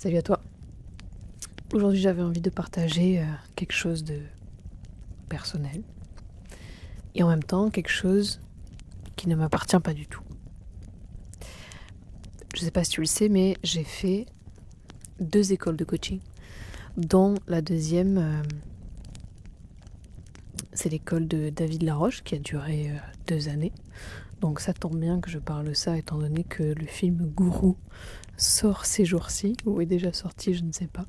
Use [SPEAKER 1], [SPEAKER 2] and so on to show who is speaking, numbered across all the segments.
[SPEAKER 1] Salut à toi. Aujourd'hui, j'avais envie de partager quelque chose de personnel et en même temps quelque chose qui ne m'appartient pas du tout. Je sais pas si tu le sais, mais j'ai fait 2 écoles de coaching, dont la deuxième, c'est l'école de David Laroche qui a duré 2 années. Donc ça tombe bien que je parle de ça étant donné que le film Gourou sort ces jours-ci, ou est déjà sorti, je ne sais pas.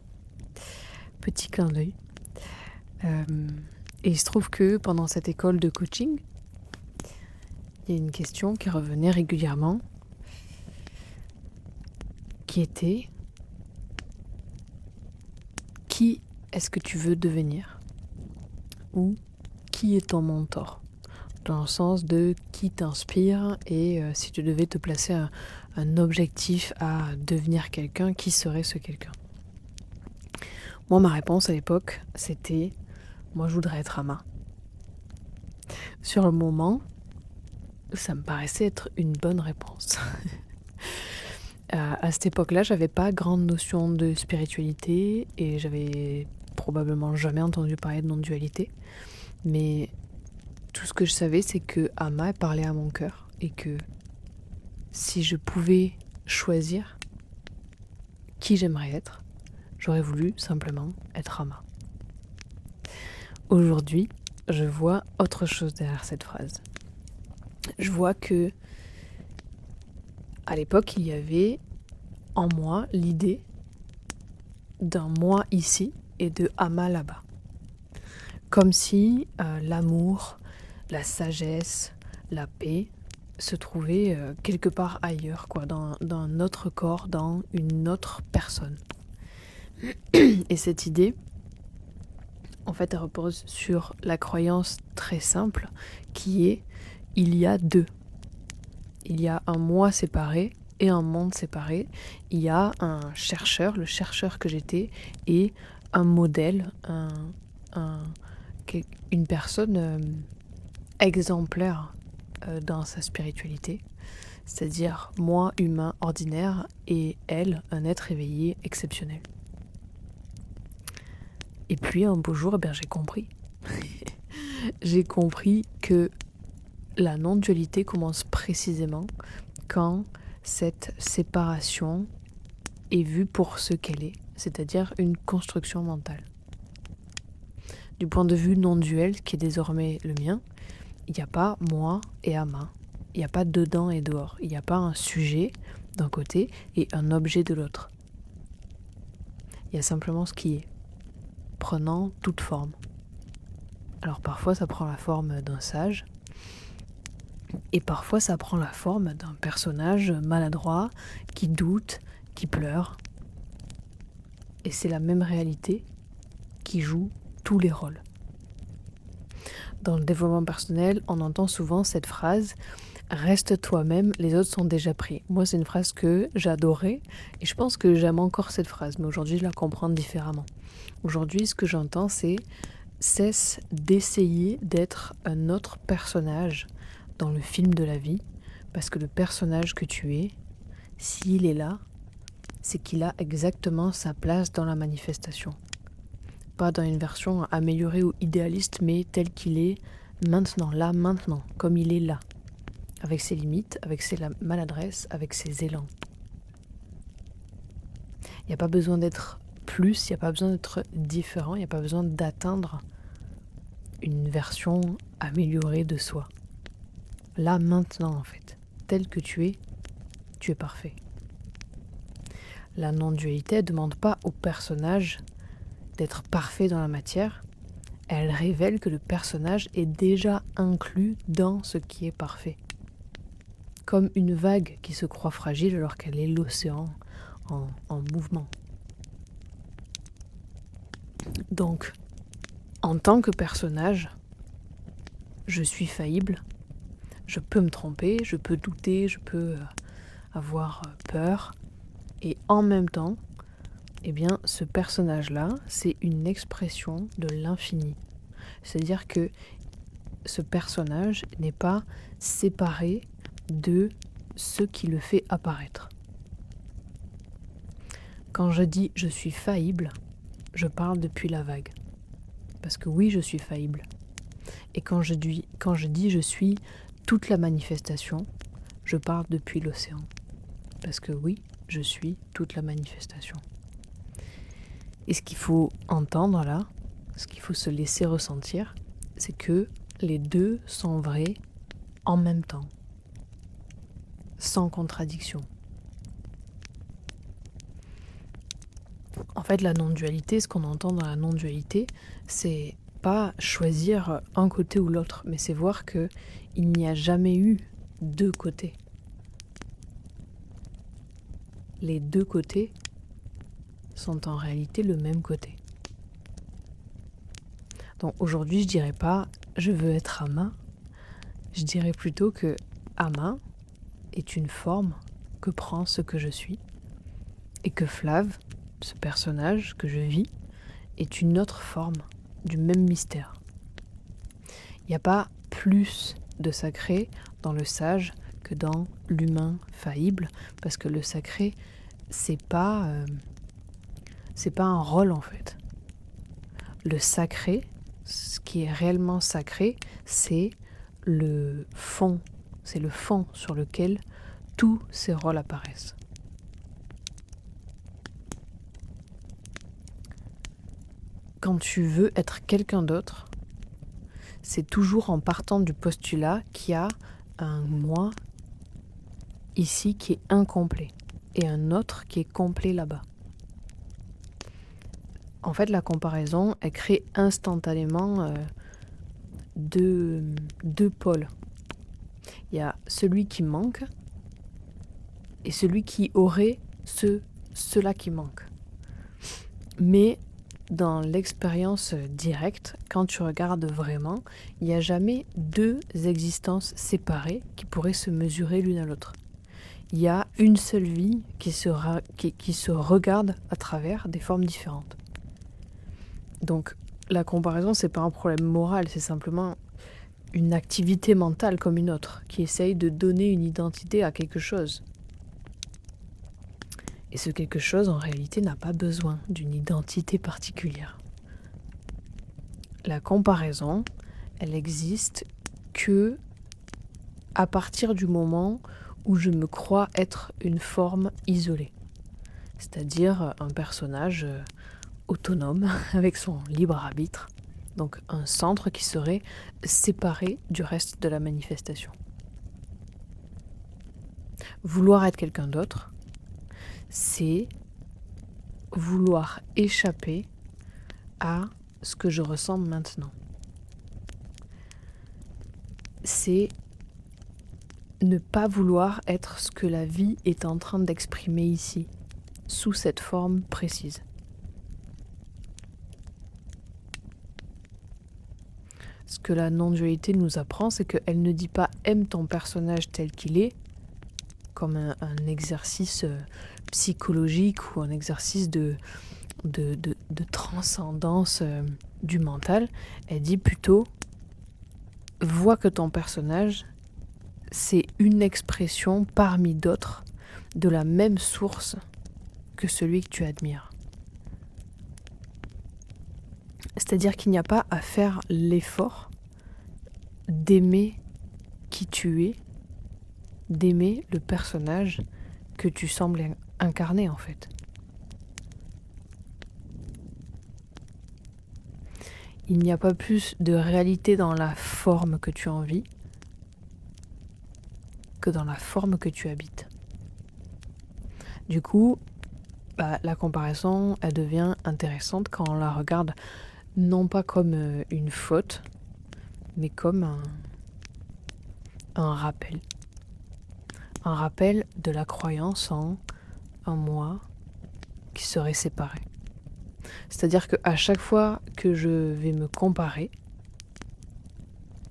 [SPEAKER 1] Petit clin d'œil. Et il se trouve que pendant cette école de coaching, il y a une question qui revenait régulièrement, qui était: qui est-ce que tu veux devenir? Ou qui est ton mentor? Dans le sens de qui t'inspire et si tu devais te placer un objectif à devenir quelqu'un, qui serait ce quelqu'un? Moi, ma réponse à l'époque, c'était: moi, je voudrais être Ama. Sur le moment, ça me paraissait être une bonne réponse. À cette époque-là, j'avais pas grande notion de spiritualité et j'avais probablement jamais entendu parler de non-dualité. Mais tout ce que je savais, c'est que Ama parlait à mon cœur et que si je pouvais choisir qui j'aimerais être, j'aurais voulu simplement être Ama. Aujourd'hui, je vois autre chose derrière cette phrase. Je vois que à l'époque, il y avait en moi l'idée d'un moi ici et de Ama là-bas. Comme si l'amour, la sagesse, la paix se trouvaient quelque part ailleurs, quoi, dans notre corps, dans une autre personne. Et cette idée, en fait, elle repose sur la croyance très simple qui est: il y a deux. Il y a un moi séparé et un monde séparé. Il y a un chercheur, le chercheur que j'étais, et un modèle, une personne exemplaire dans sa spiritualité. C'est-à-dire moi, humain ordinaire, et elle, un être éveillé exceptionnel. Et puis un beau jour, j'ai compris. J'ai compris que la non-dualité commence précisément quand cette séparation est vue pour ce qu'elle est, c'est-à-dire une construction mentale. Du point de vue non-duel, qui est désormais le mien, il n'y a pas moi et Ama. Il n'y a pas dedans et dehors. Il n'y a pas un sujet d'un côté et un objet de l'autre. Il y a simplement ce qui est, prenant toute forme. Alors parfois ça prend la forme d'un sage, et parfois ça prend la forme d'un personnage maladroit, qui doute, qui pleure. Et c'est la même réalité qui joue tous les rôles. Dans le développement personnel, on entend souvent cette phrase: reste toi-même, les autres sont déjà pris. Moi, c'est une phrase que j'adorais et je pense que j'aime encore cette phrase, mais aujourd'hui, je la comprends différemment. Aujourd'hui, ce que j'entends, c'est: cesse d'essayer d'être un autre personnage dans le film de la vie, parce que le personnage que tu es, s'il est là, c'est qu'il a exactement sa place dans la manifestation. Pas dans une version améliorée ou idéaliste, mais tel qu'il est maintenant, là, maintenant, comme il est là, avec ses limites, avec ses maladresses, avec ses élans. Il n'y a pas besoin d'être plus, il n'y a pas besoin d'être différent, il n'y a pas besoin d'atteindre une version améliorée de soi. Là, maintenant, en fait, tel que tu es parfait. La non-dualité ne demande pas au personnage d'être parfait dans la matière. Elle révèle que le personnage est déjà inclus dans ce qui est parfait. Comme une vague qui se croit fragile alors qu'elle est l'océan en mouvement. Donc, en tant que personnage, je suis faillible, je peux me tromper, je peux douter, je peux avoir peur. Et en même temps, ce personnage-là, c'est une expression de l'infini. C'est-à-dire que ce personnage n'est pas séparé de ce qui le fait apparaître. Quand je dis je suis faillible, je parle depuis la vague. Parce que oui, je suis faillible. Et quand je dis je suis toute la manifestation, je parle depuis l'océan. Parce que oui, je suis toute la manifestation. Et ce qu'il faut entendre là, ce qu'il faut se laisser ressentir, c'est que les deux sont vrais en même temps, sans contradiction. En fait, la non-dualité, ce qu'on entend dans la non-dualité, c'est pas choisir un côté ou l'autre, mais c'est voir que il n'y a jamais eu deux côtés. Les deux côtés sont en réalité le même côté. Donc aujourd'hui, je dirais pas je veux être Ama, je dirais plutôt que Ama est une forme que prend ce que je suis et que Flav, ce personnage que je vis, est une autre forme du même mystère. Il n'y a pas plus de sacré dans le sage que dans l'humain faillible, parce que le sacré, c'est pas un rôle en fait. Le sacré, ce qui est réellement sacré, c'est le fond sur lequel tous ces rôles apparaissent. Quand tu veux être quelqu'un d'autre, c'est toujours en partant du postulat qu'il y a un moi ici qui est incomplet et un autre qui est complet là-bas. En fait, la comparaison, elle crée instantanément deux pôles. Il y a celui qui manque et celui qui aurait cela qui manque. Mais dans l'expérience directe, quand tu regardes vraiment, il n'y a jamais deux existences séparées qui pourraient se mesurer l'une à l'autre. Il y a une seule vie qui se regarde à travers des formes différentes. Donc la comparaison, c'est pas un problème moral, c'est simplement une activité mentale comme une autre, qui essaye de donner une identité à quelque chose. Et ce quelque chose, en réalité, n'a pas besoin d'une identité particulière. La comparaison, elle existe que à partir du moment où je me crois être une forme isolée. C'est-à-dire un personnage autonome, avec son libre arbitre. Donc un centre qui serait séparé du reste de la manifestation. Vouloir être quelqu'un d'autre, c'est vouloir échapper à ce que je ressens maintenant. C'est ne pas vouloir être ce que la vie est en train d'exprimer ici, sous cette forme précise. Ce que la non-dualité nous apprend, c'est qu'elle ne dit pas « aime ton personnage tel qu'il est », comme un exercice psychologique ou un exercice de transcendance du mental. Elle dit plutôt « vois que ton personnage, c'est une expression parmi d'autres de la même source que celui que tu admires ». C'est-à-dire qu'il n'y a pas à faire l'effort d'aimer qui tu es, d'aimer le personnage que tu sembles incarner en fait. Il n'y a pas plus de réalité dans la forme que tu envies que dans la forme que tu habites. Du coup, la comparaison, elle devient intéressante quand on la regarde non pas comme une faute, mais comme un rappel. Un rappel de la croyance en un moi qui serait séparé. C'est-à-dire qu'à chaque fois que je vais me comparer,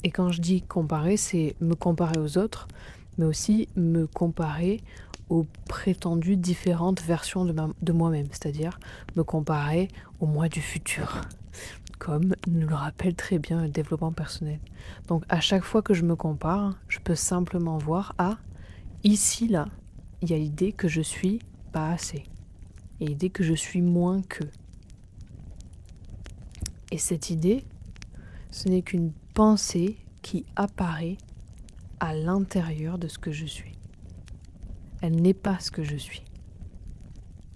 [SPEAKER 1] et quand je dis comparer, c'est me comparer aux autres, mais aussi me comparer aux prétendues différentes versions de moi-même, c'est-à-dire me comparer au moi du futur, comme nous le rappelle très bien le développement personnel. Donc à chaque fois que je me compare, je peux simplement voir, ici là, il y a l'idée que je suis pas assez. et l'idée que je suis moins qu'eux. Et cette idée, ce n'est qu'une pensée qui apparaît à l'intérieur de ce que je suis. Elle n'est pas ce que je suis.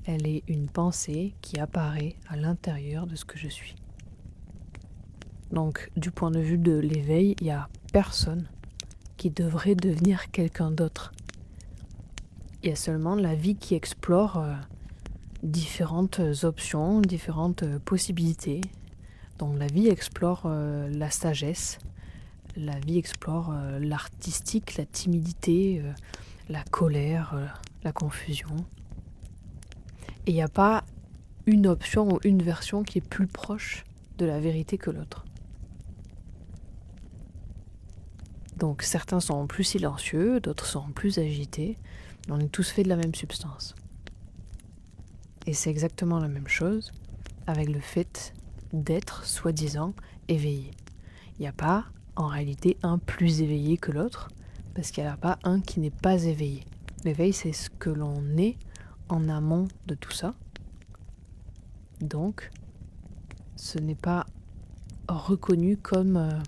[SPEAKER 1] Elle est une pensée qui apparaît à l'intérieur de ce que je suis. Donc, du point de vue de l'éveil, il n'y a personne qui devrait devenir quelqu'un d'autre. Il y a seulement la vie qui explore différentes options, différentes possibilités. Donc la vie explore la sagesse, la vie explore l'artistique, la timidité, la colère, la confusion. Et il n'y a pas une option ou une version qui est plus proche de la vérité que l'autre. Donc certains sont plus silencieux, d'autres sont plus agités, mais on est tous faits de la même substance. Et c'est exactement la même chose avec le fait d'être soi-disant éveillé. Il n'y a pas en réalité un plus éveillé que l'autre, parce qu'il n'y a pas un qui n'est pas éveillé. L'éveil, c'est ce que l'on est en amont de tout ça. Donc, ce n'est pas reconnu comme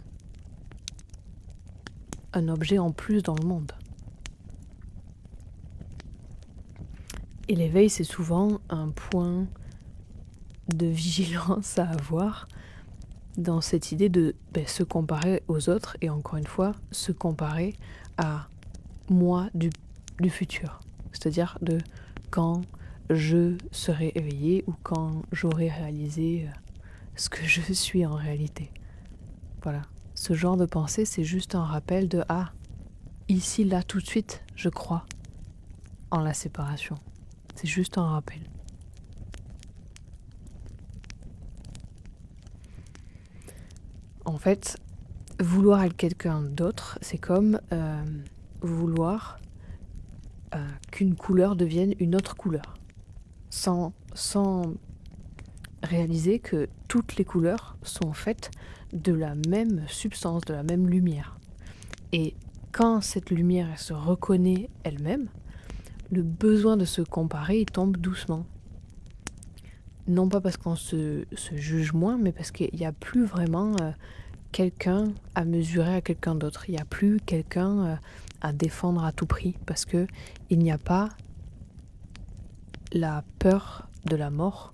[SPEAKER 1] un objet en plus dans le monde. Et l'éveil, c'est souvent un point de vigilance à avoir dans cette idée de se comparer aux autres et encore une fois, se comparer à moi du futur. C'est-à-dire de quand je serai éveillé ou quand j'aurai réalisé ce que je suis en réalité. Voilà. Ce genre de pensée, c'est juste un rappel de ici, là, tout de suite, je crois en la séparation. C'est juste un rappel. En fait, vouloir être quelqu'un d'autre, c'est comme vouloir qu'une couleur devienne une autre couleur. Sans réaliser que toutes les couleurs sont faites de la même substance, de la même lumière. Et quand cette lumière elle se reconnaît elle-même, le besoin de se comparer il tombe doucement. Non pas parce qu'on se juge moins, mais parce qu'il n'y a plus vraiment quelqu'un à mesurer à quelqu'un d'autre. Il n'y a plus quelqu'un à défendre à tout prix, parce que il n'y a pas la peur de la mort.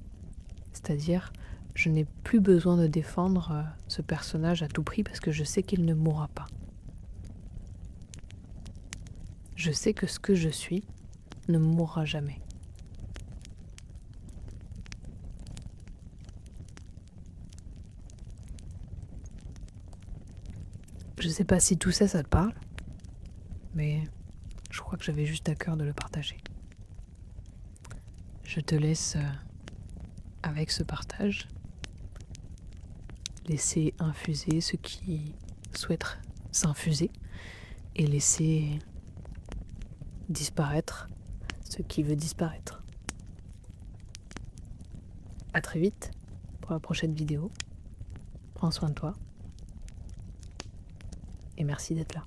[SPEAKER 1] C'est-à-dire, je n'ai plus besoin de défendre ce personnage à tout prix parce que je sais qu'il ne mourra pas. Je sais que ce que je suis ne mourra jamais. Je sais pas si tout ça, ça te parle, mais je crois que j'avais juste à cœur de le partager. Je te laisse avec ce partage. Laisser infuser ceux qui souhaitent s'infuser et laisser disparaître ce qui veut disparaître. À très vite pour la prochaine vidéo. Prends soin de toi et merci d'être là.